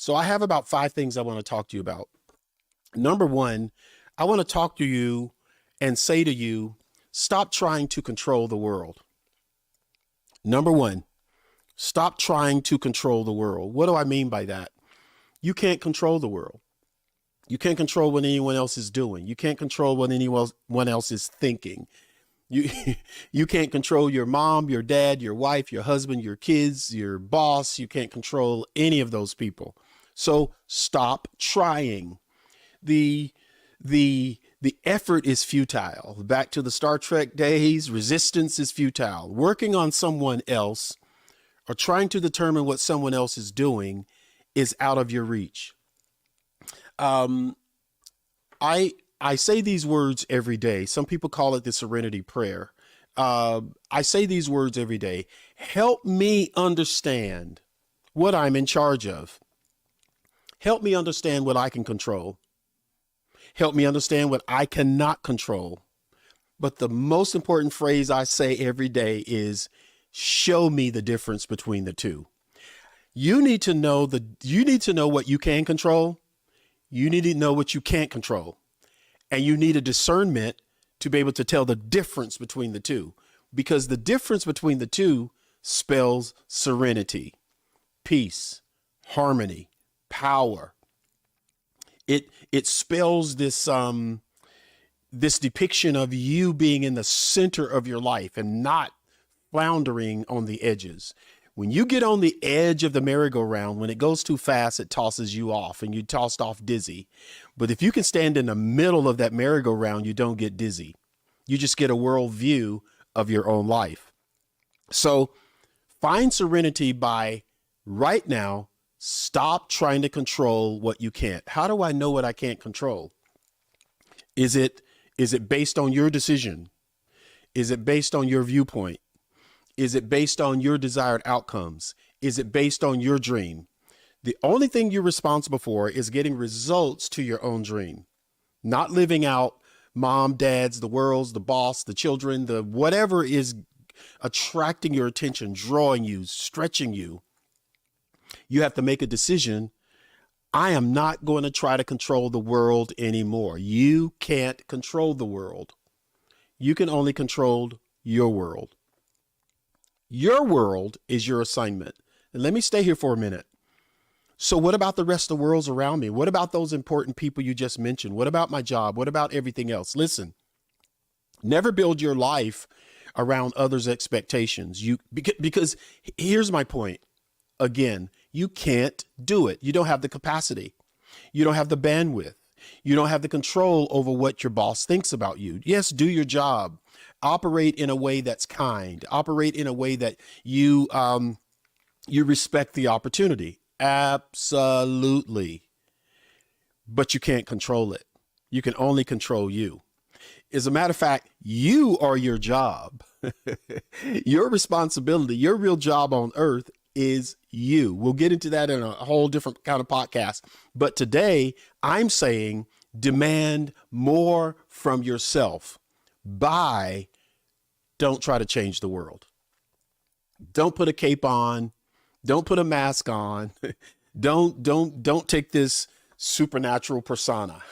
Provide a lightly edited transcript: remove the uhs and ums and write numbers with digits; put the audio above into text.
So I have about 5 things I want to talk to you about. Number one, I want to talk to you and say to you, stop trying to control the world. Number one, stop trying to control the world. What do I mean by that? You can't control the world. You can't control what anyone else is doing. You can't control what anyone else is thinking. You you can't control your mom, your dad, your wife, your husband, your kids, your boss. You can't control any of those people. So stop trying. The the effort is futile. Back to the Star Trek days, resistance is futile. Working on someone else or trying to determine what someone else is doing is out of your reach. Um, I I say these words every day. Some people call it the Serenity Prayer. I say these words every day. Help me understand what I'm in charge of. Help me understand what I can control. Help me understand what I cannot control. But the most important phrase I say every day is show me the difference between the two. You need to know what you can control. You need to know what you can't control. And you need a discernment to be able to tell the difference between the two, because the difference between the two spells serenity, peace, harmony, power. It spells this depiction of you being in the center of your life and not floundering on the edges. When you get on the edge of the merry-go-round, when it goes too fast, it tosses you off and you tossed off dizzy. But if you can stand in the middle of that merry-go-round, you don't get dizzy. You just get a world view of your own life. So find serenity by right now, stop trying to control what you can't. How do I know what I can't control? Is it based on your decision? Is it based on your viewpoint? Is it based on your desired outcomes? Is it based on your dream? The only thing you're responsible for is getting results to your own dream, not living out mom, dad's, the world's, the boss, the children, the whatever is attracting your attention, drawing you, stretching you. You have to make a decision. I am not going to try to control the world anymore. You can't control the world. You can only control your world. Your world is your assignment. And let me stay here for a minute. So what about the rest of the worlds around me? What about those important people you just mentioned? What about my job? What about everything else? Listen, never build your life around others' expectations. Because here's my point. Again, you can't do it. You don't have the capacity. You don't have the bandwidth. You don't have the control over what your boss thinks about you. Yes, do your job. Operate in a way that's kind. Operate in a way that you respect the opportunity. Absolutely. But you can't control it. You can only control you. As a matter of fact, you are your job. Your responsibility, your real job on earth is you. We'll get into that in a whole different kind of podcast. But today I'm saying demand more from yourself by don't try to change the world. Don't put a cape on. Don't put a mask on. Don't take this supernatural persona.